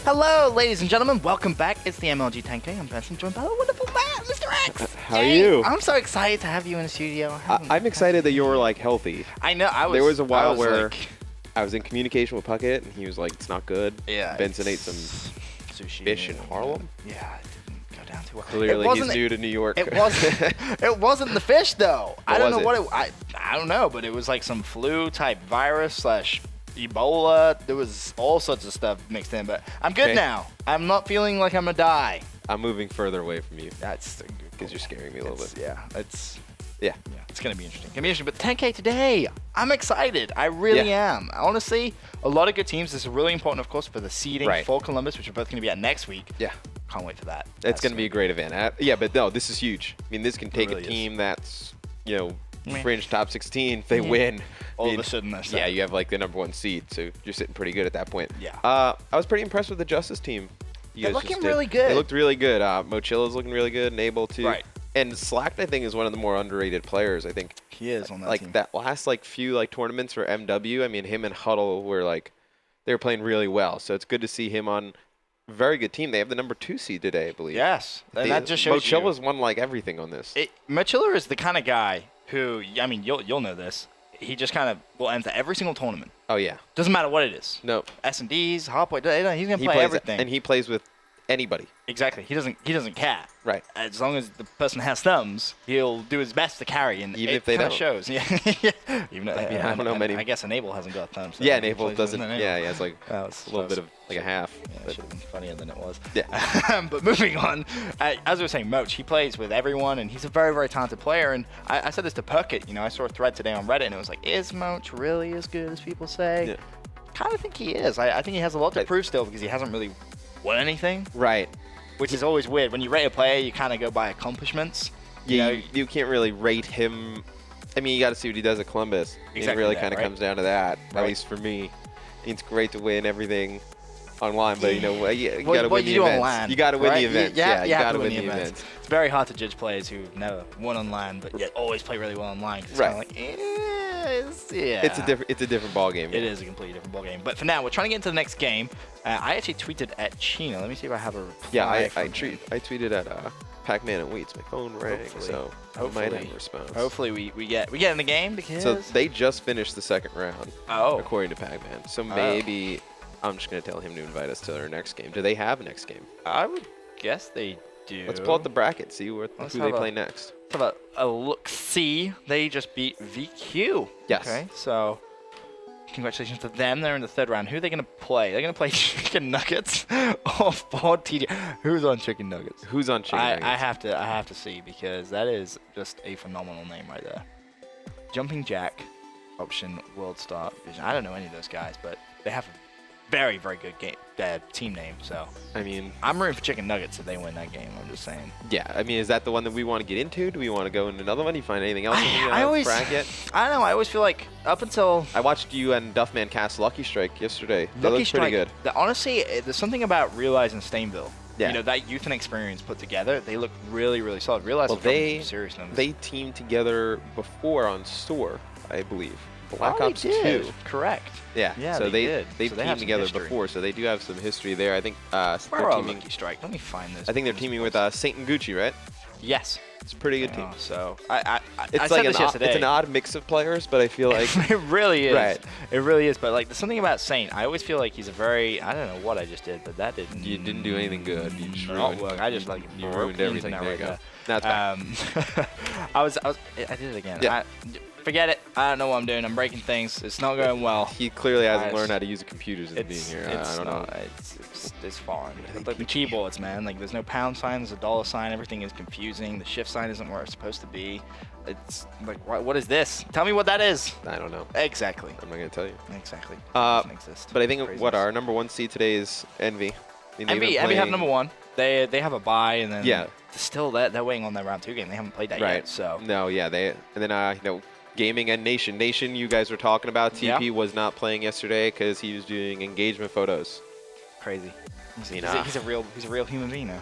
Hello, ladies and gentlemen. Welcome back. It's the MLG 10K. I'm Benson, joined by the wonderful Matt, Mr. X. How are you? I'm so excited to have you in the studio. I'm excited that you're like healthy. I know. There was a while where I was in communication with Puckett, and he was like, "It's not good." Yeah. Benson ate some sushi fish in Harlem. Yeah, it didn't go down too well. Clearly, he's new to New York. It wasn't. It wasn't the fish though. I don't know was what it. I don't know, but it was like some flu type virus slash Ebola. There was all sorts of stuff mixed in, but I'm good now. I'm not feeling like I'm gonna die. I'm moving further away from you. That's because you're scaring me a little bit. Yeah, it's. Yeah, it's gonna be interesting. But 10K today, I'm excited. I really am. Honestly, a lot of good teams. This is really important, of course, for the seeding for Columbus, which we're both gonna be at next week. Yeah, can't wait for that. It's gonna be a great event. Yeah, but no, this is huge. I mean, this can take a team that's fringe top 16. If they win, all of a sudden, yeah, you have like the #1 seed, so you're sitting pretty good at that point. Yeah. I was pretty impressed with the Justice team. They're looking really good. They looked really good. Mochilla's looking really good, and Able too. Right. And Slack, I think, is one of the more underrated players. I think he is on that team. Like that last few tournaments for MW. I mean, him and Huddle were they were playing really well. So it's good to see him on a very good team. They have the #2 seed today, I believe. Yes, and that just shows Mochilla's won everything on this. Mochilla is the kind of guy who, I mean, you'll know this. He just kind of will enter every single tournament. Oh yeah. Doesn't matter what it is. No. S&Ds, Hotpoint, he's gonna play everything. And he plays with anybody. Exactly. He doesn't care. Right. As long as the person has thumbs, he'll do his best to carry, and even if they don't. Shows. Yeah. Even though, I don't know many. I guess Enable hasn't got thumbs. So yeah, Enable doesn't. Yeah, it's like a little bit of a half. Yeah, it should have been funnier than it was. Yeah. But moving on, as we were saying, Moch, he plays with everyone, and he's a very, very talented player. And I said this to Puckett. I saw a thread today on Reddit, and it was like, is Moch really as good as people say? Yeah. Kind of think he is. I think he has a lot to prove still because he hasn't really won anything. Right. Which is always weird. When you rate a player, you kind of go by accomplishments. Yeah, you can't really rate him. I mean, you got to see what he does at Columbus. Exactly. It really kind of comes down to that, at least for me. It's great to win everything online, but you got to win the events. You got to win the events. Yeah, you got to win the events. It's very hard to judge players who've never won online, but yet always play really well online. It's kind of like, it's a different ball game. It is a completely different ball game. But for now, we're trying to get into the next game. I actually tweeted at Chino. Let me see if I have a reply. Yeah, I tweeted at Pac-Man and Wheats. My phone rang, so I might have a response. Hopefully we get in the game because so they just finished the second round. Oh. According to Pac-Man. So maybe I'm just gonna tell him to invite us to their next game. Do they have a next game? I would guess they do. Let's pull out the bracket. See who they play next. Let's have a look-see. They just beat VQ. Yes. Okay, so congratulations to them. They're in the third round. Who are they going to play? They're going to play Chicken Nuggets or Ford TD. Who's on Chicken Nuggets? Who's on Chicken Nuggets? I have to see because that is just a phenomenal name right there. Jumping Jack, Option, World Star, Vision. I don't know any of those guys, but they have a very, very good team name. So I mean, I'm rooting for Chicken Nuggets if they win that game. I'm just saying. Yeah, I mean, is that the one that we want to get into? Do we want to go into another one? Do you find anything else in the bracket? I don't know. I always feel like up until I watched you and Duffman cast Lucky Strike yesterday. That looked pretty good. Honestly, there's something about Realize and Stainville. Yeah. That youth and experience put together, they look really, really solid. Realize serious numbers. They teamed together before on Store, I believe. Black Ops 2. Correct. Yeah. So they've teamed together before, so they do have some history there. I think they're teaming. Lucky Strike. Let me find this. I think they're teaming with Saint and Gucci, right? Yes. It's a pretty good team. So it's an odd mix of players, but I feel like it really is. Right. It really is. But there's something about Saint. I always feel like he's a very I don't know what I just did, but that didn't. You didn't do anything good. You just ruined. I just you ruined everything. There you go. That's I did it again. Yeah. Forget it. I don't know what I'm doing. I'm breaking things. It's not going well. He clearly hasn't learned how to use a computer since being here. I don't know. It's foreign. Like the keyboards, man. There's no pound sign. There's a dollar sign. Everything is confusing. The shift sign isn't where it's supposed to be. It's like, what is this? Tell me what that is. I don't know. Exactly. I'm not gonna tell you. Exactly. It doesn't exist. But I think our #1 seed today is Envy. Envy have #1. They have a bye, and then still they're waiting on their round 2 game. They haven't played that yet. So no, Gaming and Nation, you guys were talking about. TP was not playing yesterday because he was doing engagement photos. crazy. He's a real human being now.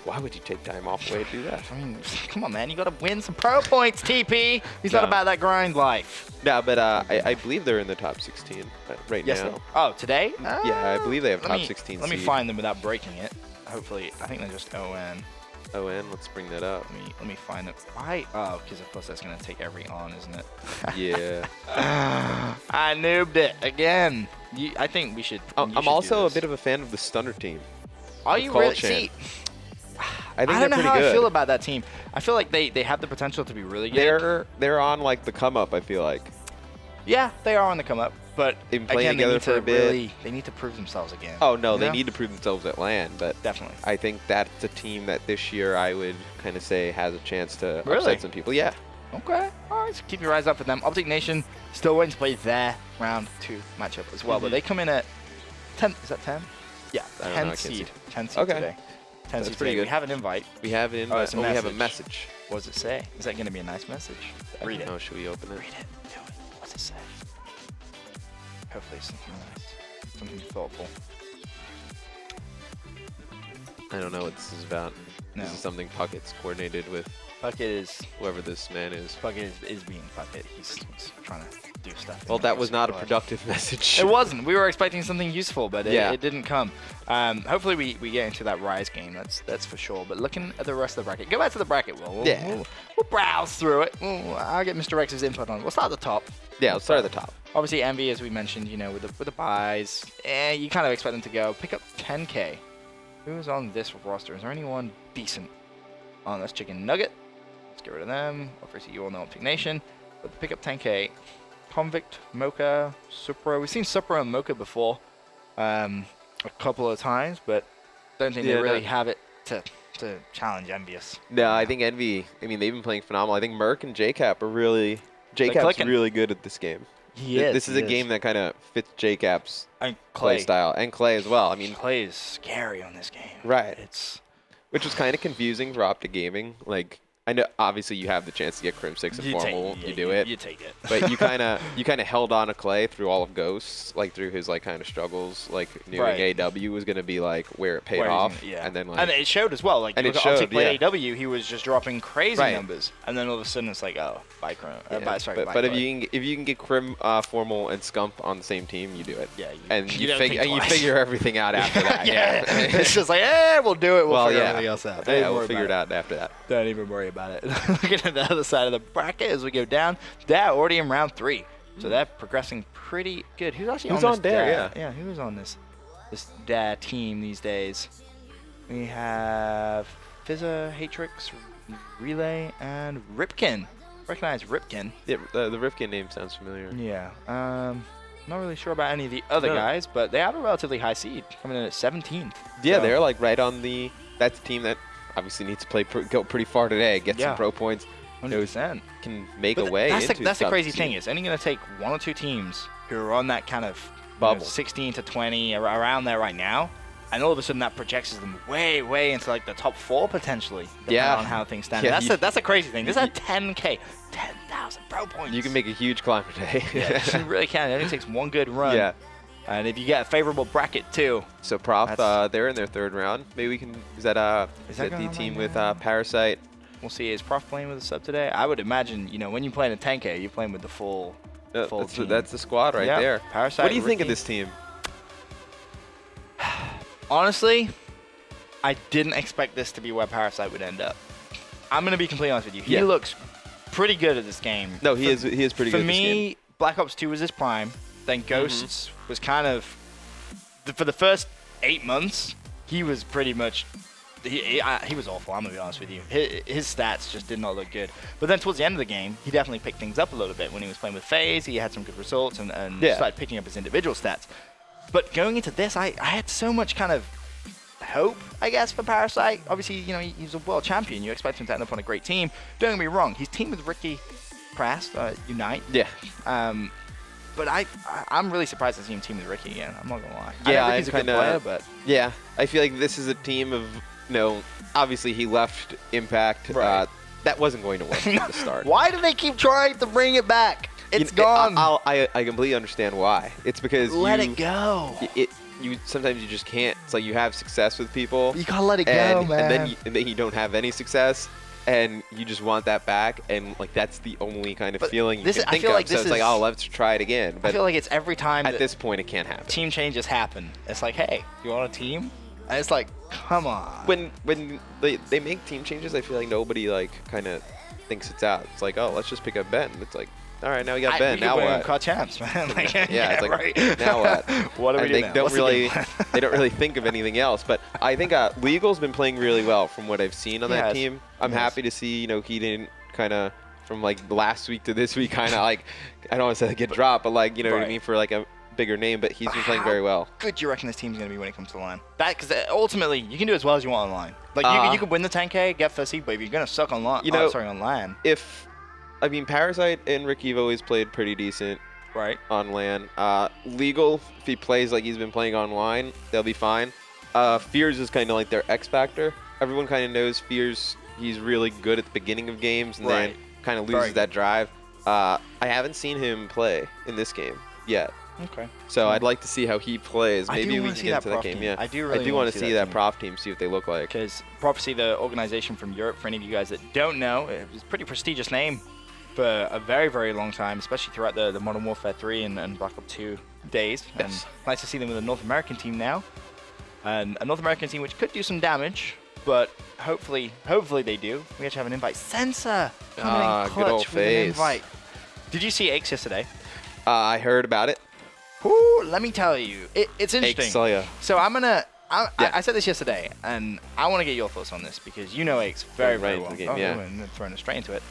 Why would you take time off away to do that? I mean, come on, man. You got to win some pro points, TP. He's not about that grind life. No, but I believe they're in the top 16 right now. Oh, today? Yeah, I believe they have top 16 Let me find them without breaking it. Hopefully, I think they're just ON. ON, let's bring that up. Let me find them. Why? Oh, because of course that's going to take every on, isn't it? Yeah. I noobed it again. I think we should. I'm also a bit of a fan of the Stunner team. Are you really? See, I think I don't know they're how pretty good. I feel about that team. I feel like they have the potential to be really good. They're on like the come up, I feel like. Yeah, they are on the come up, but they've been playing together for a bit. They need to prove themselves again. Oh no, they need to prove themselves at LAN, but definitely. I think that's a team that this year I would kind of say has a chance to upset some people. Yeah. Okay. All right. So keep your eyes up for them. Optic Nation still waiting to play their round 2 matchup as well, but they come in at 10. Is that 10? Yeah, 10 seed. 10 seed today. 10 seed pretty today. good. We have an invite. We have an invite. We have a message. What does it say? Is that going to be a nice message? Read it. Oh, should we open it? Read it. Do it. What's it say? Hopefully something nice. Something thoughtful. I don't know what this is about. No. This is something Puckett's coordinated with. Puckett is whoever this man is. Puckett is being Puckett. He's trying to do stuff. Well, that was not a productive message. It wasn't. We were expecting something useful, but it didn't come. Hopefully we get into that Rise game. That's for sure. But looking at the rest of the bracket, go back to the bracket, Will. We'll browse through it. I'll get Mr. Rex's input on it. We'll start at the top. Yeah, let's start at the top. Obviously, Envy, as we mentioned, with the buys, you kind of expect them to go pick up 10K. Who's on this roster? Is there anyone decent? Oh, that's Chicken Nugget. Let's get rid of them. Obviously, you all know Optic Nation. But pick up 10K. Convict, Mocha, Supra. We've seen Supra and Mocha before a couple of times, but don't think they really have it to challenge Envious. No, I think Envy, I mean, they've been playing phenomenal. I think Merc and JCap are really... JCap's really good at this game. This is a game that kind of fits JCap's play style. And Clay as well. I mean, Clay is scary on this game. Right. Which was kind of confusing for Optic Gaming. Like, I know obviously you have the chance to get Crim 6 and Formal. You do it. You take it. But you kind of held on to Clay through all of Ghosts, like through his kind of struggles. Like knowing AW was going to be like where it paid off. And then and it showed as well. Like and it showed. Optic AW, he was just dropping crazy numbers, and then all of a sudden it's like, oh, by Crim. But if you can get Crim, Formal, and Scump on the same team, you do it. Yeah. And you figure everything out after that. It's just like, we'll do it. We'll figure everything else out. We'll figure it out after that. Don't even worry about it. Looking at the other side of the bracket as we go down, they're already in round 3, so they're progressing pretty good. Who's actually on this? Yeah, who's on this dad team these days? We have Fizza, Hatrix, Relay, and Ripkin. Recognize Ripkin. Yeah, the Ripkin name sounds familiar. Yeah. Not really sure about any of the other guys, but they have a relatively high seed, coming in at 17th. Yeah, they're like right on the. That's the team that obviously needs to go pretty far today, get some pro points. 100%. Can make a way into that's the crazy thing. It's only going to take 1 or 2 teams who are on that kind of bubble, 16 to 20, around there right now, and all of a sudden that projects them way into like the top 4 potentially. On how things stand. That's a crazy thing. This is a 10K, 10,000 pro points. You can make a huge climb today. You really can. It only takes 1 good run. Yeah. And if you get a favorable bracket too. So Prof, they're in their 3rd round. Maybe we can. Is that the team with Parasite? We'll see. Is Prof playing with a sub today? I would imagine. When you play in a 10K, you're playing with the full team. That's the squad right there. Parasite. What do you think of this team? Honestly, I didn't expect this to be where Parasite would end up. I'm gonna be completely honest with you. He looks pretty good at this game. No, he is pretty good. For me, Black Ops 2 was his prime. Then Ghosts was kind of, for the first 8 months, he was pretty much, he was awful, I'm going to be honest with you. His stats just did not look good. But then towards the end of the game, he definitely picked things up a little bit. When he was playing with Faze, he had some good results and started picking up his individual stats. But going into this, I had so much kind of hope, I guess, for Parasite. Obviously, he's a world champion. You expect him to end up on a great team. Don't get me wrong, he's teamed with Ricky Prast, Unite. Yeah. But I'm really surprised to see him team with Ricky again. I'm not gonna lie. Yeah, I think he's a good player, but I feel like this is a team of obviously he left Impact. Right. That wasn't going to work from the start. Why do they keep trying to bring it back? It's gone. I completely understand why. It's because let it go. sometimes you just can't. It's like you have success with people. You gotta let it go, man. And then you don't have any success, and you just want that back, and like that's the only kind of feeling you can think of. Like so it's like, oh, let's try it again. But I feel like it's every time at this point it can't happen. Team changes happen. It's like, hey, you want a team? And it's like, come on. When they make team changes, I feel like nobody like kind of thinks it's out. It's like, oh, let's just pick up Ben. It's like, all right, now we got Ben. Now what? Caught champs, man. Like, yeah, it's like, right. Now what? What do we do they now? don't really they don't really think of anything else. But I think Legal's been playing really well from what I've seen on that team. I'm happy to see, you know, he didn't kind of from like last week to this week kind of like, I don't want to say get dropped, but like, you know what I mean, for like a bigger name, but he's been playing very well. How good do you reckon this team's going to be when it comes to the line? Because ultimately, you can do as well as you want on line. Like, you could win the 10K, get first seed, but if you're going to suck on line, on LAN. I mean, Parasite and Ricky have always played pretty decent on LAN. Legal, if he plays like he's been playing online, they'll be fine. Fears is kind of like their X factor. Everyone kind of knows Fears, he's really good at the beginning of games and then kind of loses that drive. I haven't seen him play in this game yet. Okay. So I'd like to see how he plays. Maybe we can get into that game. Yeah. I do really want to see that prof team, see what they look like. Because Prophecy, the organization from Europe, for any of you guys that don't know, it was a pretty prestigious name for a very, very long time, especially throughout the Modern Warfare 3 and Black Ops 2 days. And nice to see them with a North American team now. And a North American team which could do some damage, but hopefully they do. We actually have an invite. Sensor coming in clutch with an invite. Did you see Aches yesterday? I heard about it. Ooh, let me tell you, it's interesting. Aches, so I said this yesterday, and I want to get your thoughts on this because you know Aches very, very well. And throwing us straight into it.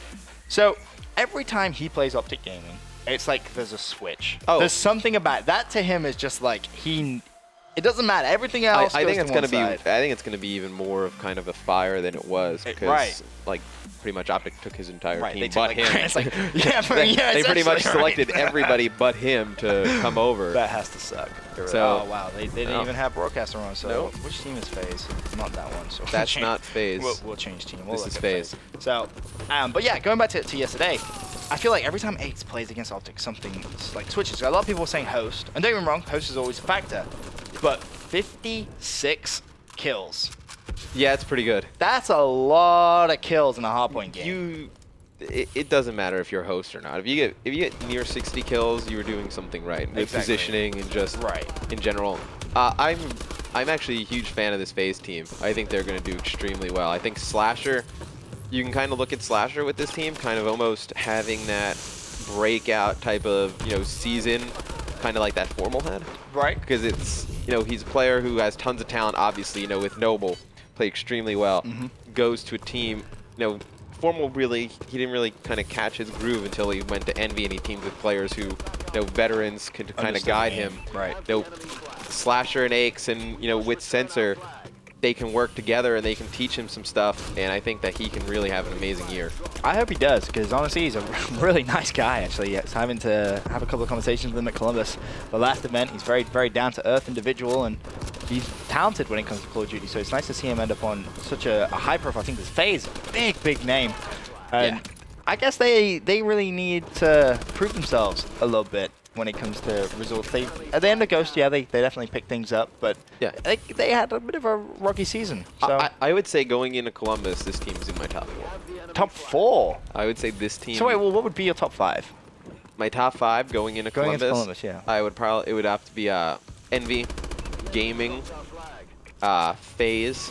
So every time he plays Optic Gaming, it's like there's a switch. There's something about that to him is just like it doesn't matter. Everything else. I think it's gonna be. I think it's gonna be even more of kind of a fire than it was because like pretty much Optic took his entire team but him. It's like, they pretty much selected everybody but him to come over. That has to suck. So, oh wow, they didn't even have broadcaster on. So which team is Faze? Not that one. So that's not Faze. We'll change team. This is Faze. So, but yeah, going back to yesterday, I feel like every time Aches plays against Optic, something like switches. A lot of people were saying host, and don't get me wrong, host is always a factor, but 56 kills. Yeah, it's pretty good. That's a lot of kills in a hardpoint game. It doesn't matter if you're a host or not. If you get near 60 kills, you're doing something right. With positioning and just in general. I'm actually a huge fan of this Faze team. I think they're going to do extremely well. I think Slasher, you can kind of look at Slasher with this team, kind of almost having that breakout type of season, kind of like that Formal had. Right. Because it's he's a player who has tons of talent. Obviously, with Noble, played extremely well. Goes to a team, Formal he didn't really kind of catch his groove until he went to Envy and he teamed with players who, veterans could kind of guide him. Right. Slasher and Aches and, with Sensor, they can work together and they can teach him some stuff, and I think that he can really have an amazing year. I hope he does, because honestly, he's a really nice guy, actually. It's having to have a couple of conversations with him at Columbus. The last event, he's very, very down-to-earth individual, and he's talented when it comes to Call of Duty, so it's nice to see him end up on such a high-profile team. This Faze, big name. And I guess they really need to prove themselves a little bit when it comes to results. At the end of Ghost, they definitely picked things up, but they had a bit of a rocky season. So I would say going into Columbus, this team's in my top 4. Top 4? I would say this team. So wait, well, what would be your top 5? My top 5 going into Columbus? Going into Columbus, yeah. It would have to be Envy, Gaming, Faze.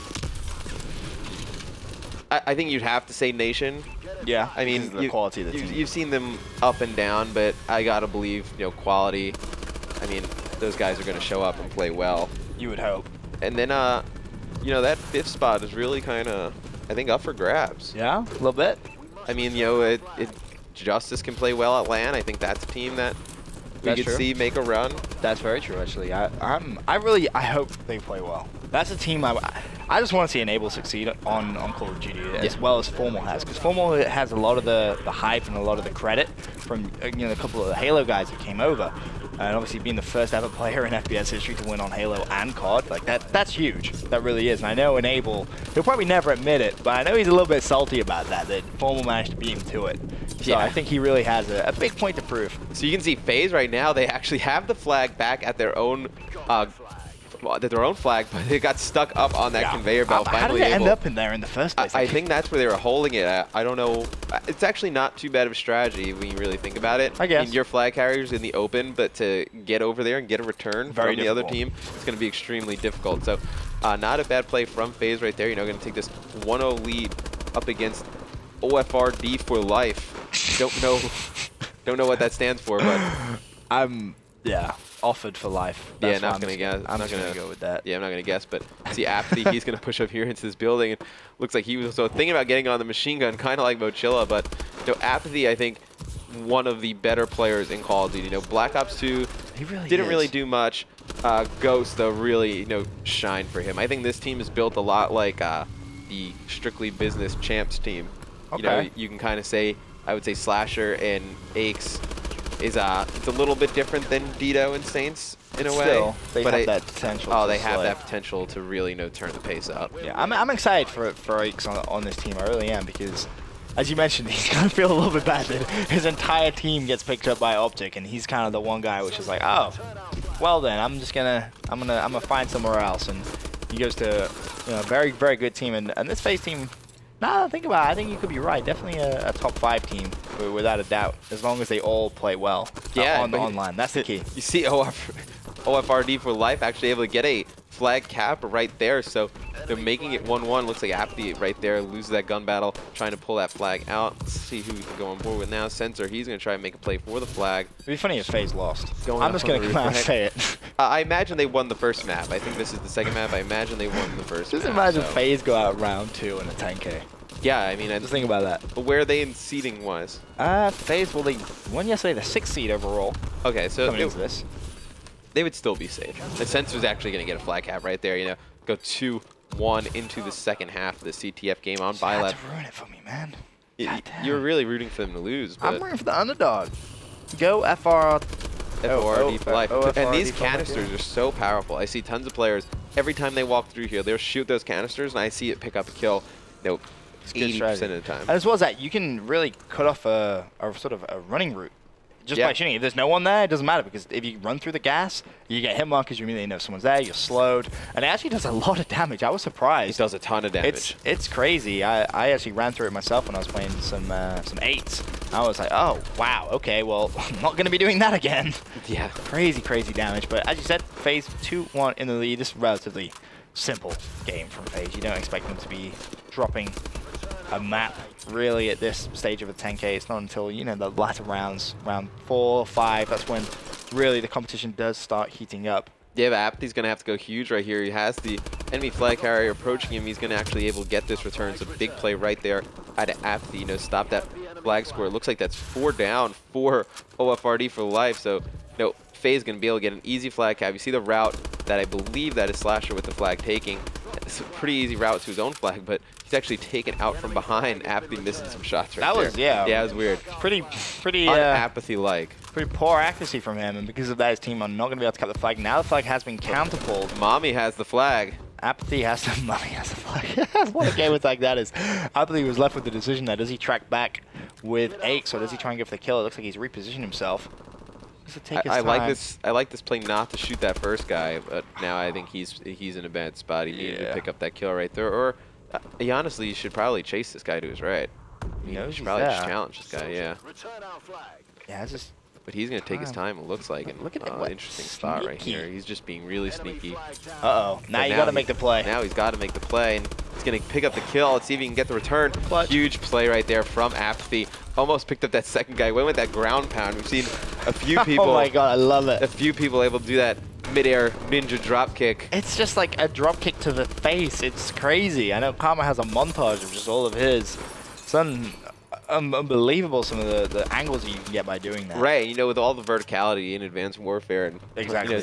I think you'd have to say Nation. Yeah, I mean, the quality of the team. You've seen them up and down, but I gotta believe, quality. I mean, those guys are gonna show up and play well. You would hope. And then, that 5th spot is really kind of, I think, up for grabs. Yeah, a little bit. I mean, Justice can play well at LAN. I think that's a team that we could see make a run. That's very true, actually. I hope they play well. That's a team I just want to see Enable succeed on Call of Duty as well as Formal has, because Formal has a lot of the hype and a lot of the credit from a couple of the Halo guys that came over, and obviously being the first ever player in FPS history to win on Halo and COD, like that's huge. That really is. And I know Enable, he'll probably never admit it, but I know he's a little bit salty about that Formal managed to beat him to it. So I think he really has a big point to prove. So you can see Faze right now, they actually have the flag back at their own well, their own flag, but they got stuck up on that conveyor belt. How did it end up in there in the first place? I think that's where they were holding it at. I don't know. It's actually not too bad of a strategy when you really think about it. I guess. I mean, your flag carrier's in the open, but to get over there and get a return from the other team, it's going to be extremely difficult. So not a bad play from Faze right there. You know, going to take this 1-0 lead up against OFRd for life. Don't know what that stands for, but yeah, offered for life. That's not gonna guess. I'm not gonna go with that. Yeah, I'm not gonna guess. But see, Apathy, he's gonna push up here into this building. And looks like he was so thinking about getting on the machine gun, kind of like Mochilla. But you know, Apathy, I think, one of the better players in Call of Duty. You know, Black Ops 2 didn't really do much. Ghost, though, really shined for him. I think this team is built a lot like the Strictly Business Champs team. Okay. You know, you can kind of say, I would say Slasher and Aches is it's a little bit different than Dito and Saints in a way. Still, they have that potential. Oh, they have that potential to really turn the pace up. Yeah, I'm excited for Aches on this team. I really am, because as you mentioned, he's gonna feel a little bit bad that his entire team gets picked up by Optic, and he's kind of the one guy which is like, oh, well then, I'm gonna find somewhere else, and he goes to a very good team, and this Faze team. Now that I think about it, I think you could be right. Definitely a top 5 team, without a doubt, as long as they all play well on the online. That's the key. You see OFRd for life actually able to get a flag cap right there, so they're making it 1-1. Looks like Apathy right there loses that gun battle, trying to pull that flag out. Let's see who we can go on board with now. Sensor, he's going to try and make a play for the flag. It'd be funny if Faze lost. I'm just going to come out and say it. I imagine they won the first map. I think this is the second map. I imagine they won the first map. Just imagine Faze go out round 2 in a 10K. Yeah, I mean, just think about that. But where are they in seeding wise? Faze, well, they won yesterday, the 6th seed overall. Okay, so coming into this, they would still be safe. The Sensor's actually going to get a flag cap right there. You know, go 2-1 into the second half of the CTF game on Bylab. You had to ruin it for me, man. You were really rooting for them to lose. But I'm rooting for the underdog. Go OFRd for life. And these canisters are so powerful. I see tons of players every time they walk through here, they'll shoot those canisters, and I see it pick up a kill. 80% of the time. As well as that, you can really cut off a sort of a running route just by shooting. If there's no one there, it doesn't matter, because if you run through the gas, you get hit markers, you immediately know someone's there, you're slowed, and it actually does a lot of damage. I was surprised. It does a ton of damage. It's crazy. I actually ran through it myself when I was playing some 8s. I was like, oh, wow, okay, well, I'm not going to be doing that again. Yeah. Crazy damage. But as you said, Faze 2-1 in the lead. This is relatively simple game from Faze. You don't expect them to be dropping a map really at this stage of a 10K. It's not until the latter rounds, round 4, 5, that's when really the competition does start heating up. Yeah, but Apathy's going to have to go huge right here. He has the enemy flag carrier approaching him. He's going to actually able to get this return. It's a big play right there out of Apathy. Stop that flag score. It looks like that's 4 down for OFRd for life. So, Faze is going to be able to get an easy flag cap. You see the route that I believe that is Slasher with the flag taking. It's a pretty easy route to his own flag, but he's actually taken out from behind. Apathy missing some shots right there. Yeah, it was weird. Pretty Apathy-like. Pretty poor accuracy from him, and because of that, his team are not going to be able to cap the flag. Now the flag has been counterpulled. Mommy has the flag. Apathy has the Mommy has the flag. What a game with like that is. Apathy was left with the decision there. Does he track back with Aches, or does he try and go for the kill? It looks like he's repositioned himself. I like this play not to shoot that first guy, but now I think he's in a bad spot. He needed to pick up that kill right there. Or he honestly should probably chase this guy to his right. He should probably just challenge this guy. Yeah. Yeah, just. But he's going to take his time, it looks like. And look at that interesting spot right here. He's just being really sneaky. Uh-oh. Now you got to make the play. Now he's got to make the play. And he's going to pick up the kill. Let's see if he can get the return. Clutch. Huge play right there from Apathy. Almost picked up that second guy. Went with that ground pound. We've seen a few people. Oh my god, I love it. A few people able to do that mid-air ninja drop kick. It's just like a drop kick to the face. It's crazy. I know Karma has a montage of just all of his. It's unbelievable, some of the angles that you can get by doing that. Right, with all the verticality in Advanced Warfare and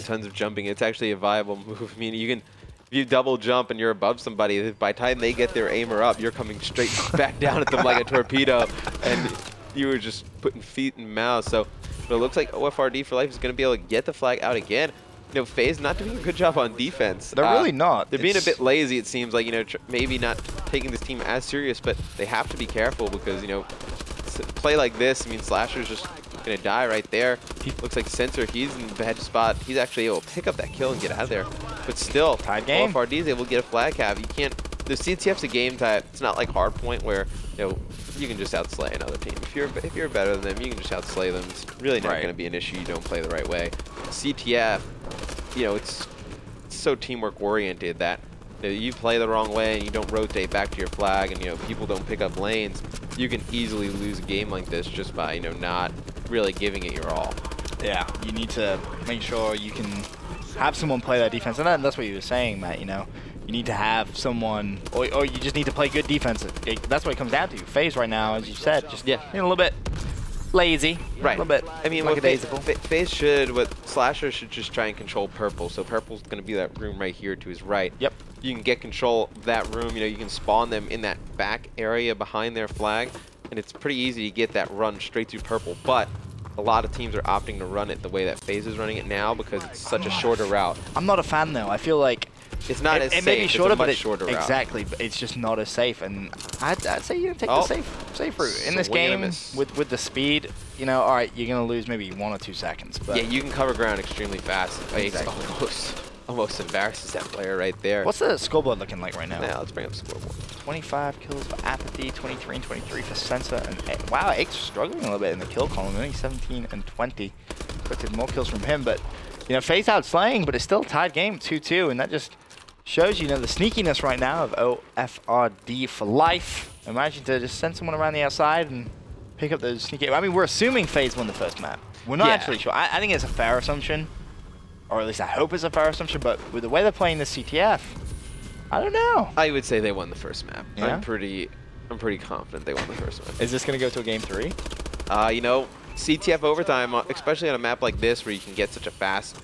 tons of jumping, it's actually a viable move. I mean, if you double jump and you're above somebody, by the time they get their aimer up, you're coming straight back down at them like a torpedo, and you were just putting feet in mouth. So it looks like OFRd for life is going to be able to get the flag out again. Faze not doing a good job on defense. They're really not. They're being a bit lazy, it seems like, maybe not taking this team as serious, but they have to be careful because, play like this, I mean, Slasher's just going to die right there. Looks like Sensor, he's in a bad spot. He's actually able to pick up that kill and get out of there. But still, tied game. OFRd is able to get a flag cap. You can't, the CTF's a game that it's not like Hardpoint where, you know, you can just outslay another team. If you're better than them, you can just outslay them. It's really not going to be an issue. You don't play the right way. CTF, you know, it's so teamwork oriented that you play the wrong way and you don't rotate back to your flag, and you know people don't pick up lanes, you can easily lose a game like this just by not really giving it your all. Yeah, you need to make sure you can have someone play that defense, and that's what you were saying, Matt. You need to have someone, or you just need to play good defense. That's what it comes down to. Faze right now, as you said, just a little bit lazy, right? A little bit. I mean, Faze should, Slasher should just try and control purple. So purple's going to be that room right here to his right. Yep. You can get control of that room. You can spawn them in that back area behind their flag, and it's pretty easy to get that run straight through purple. But a lot of teams are opting to run it the way that Faze is running it now because it's such a shorter route. I'm not a fan though. I feel like it's not as safe. May be shorter, it's a much shorter route. Exactly, but it's just not as safe. And I'd say you take the safe route in this game with the speed. All right, you're gonna lose maybe 1 or 2 seconds. But yeah, you can cover ground extremely fast. Faze almost embarrasses that player right there. What's the scoreboard looking like right now? Yeah, let's bring up the scoreboard. 25 kills for Apathy, 23 and 23 for Sensor, and wow, Ake's struggling a little bit in the kill column, only 17 and 20. Expected more kills from him, but Faze out slaying, but it's still a tied game, 2-2, and that just shows the sneakiness right now of OFRd for life. Imagine to just send someone around the outside and pick up those sneaky. I mean, we're assuming Faze won the first map. We're not actually sure. I think it's a fair assumption, or at least I hope it's a fair assumption, but with the way they're playing this CTF, I don't know. I would say they won the first map. Yeah? I'm pretty confident they won the first map. Is this going to go to a game 3? CTF overtime, especially on a map like this where you can get such a fast,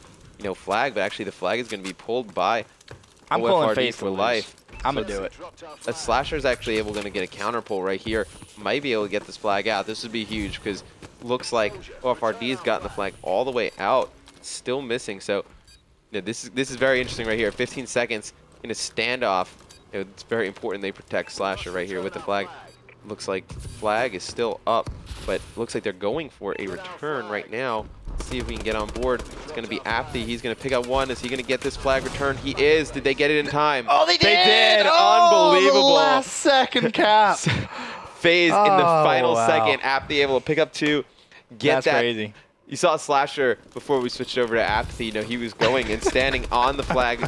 flag, but actually the flag is going to be pulled by I'm calling Faze for life. I'm going to do it. A Slasher's actually going to get a counter pull right here. Might be able to get this flag out. This would be huge because looks like OFRD's gotten the flag all the way out. Still missing. So this is very interesting right here. 15 seconds in a standoff. It's very important they protect Slasher right here with the flag. Looks like flag is still up, but looks like they're going for a return right now. Let's see if we can get on board. It's going to be Apathy. He's going to pick up one. Is he going to get this flag return? He is. Did they get it in time? Oh, they did! They did! Unbelievable. The last second cap. Faze in the final second. Apathy able to pick up 2. That's crazy. You saw Slasher before we switched over to Apathy. He was going and standing on the flag,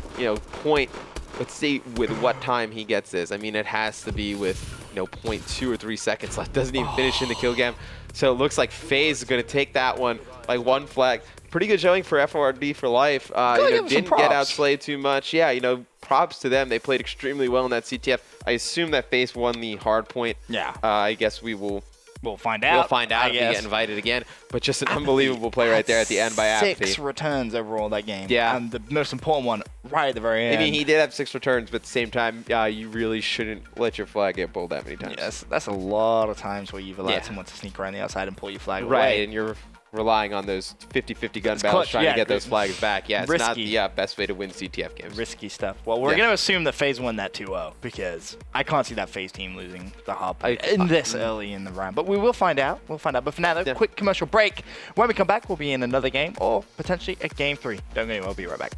point. Let's see with what time he gets this. I mean, it has to be with 0.2 or 3 seconds left. Doesn't even finish in the kill cam. So it looks like Faze is going to take that one by 1 flag. Pretty good showing for FRD for life. Didn't get outplayed too much. Yeah, props to them. They played extremely well in that CTF. I assume that Faze won the hard point. Yeah. I guess we'll find out. We'll find out if we get invited again. But just an unbelievable play right there at the end by Apathy. 6 returns overall that game. Yeah. And the most important one right at the very end. I mean, he did have 6 returns, but at the same time, you really shouldn't let your flag get pulled that many times. Yes, that's a lot of times where you've allowed someone to sneak around the outside and pull your flag away. Right, and you're relying on those 50-50 gun battles trying to get those flags back. Yeah, it's not the best way to win CTF games. Risky stuff. Well, we're going to assume that Faze won that 2-0 because I can't see that Faze team losing the hard point this early in the round. But we will find out. But for now, though, quick commercial break. When we come back, we'll be in another game or potentially a game 3. Don't go anywhere. We'll be right back.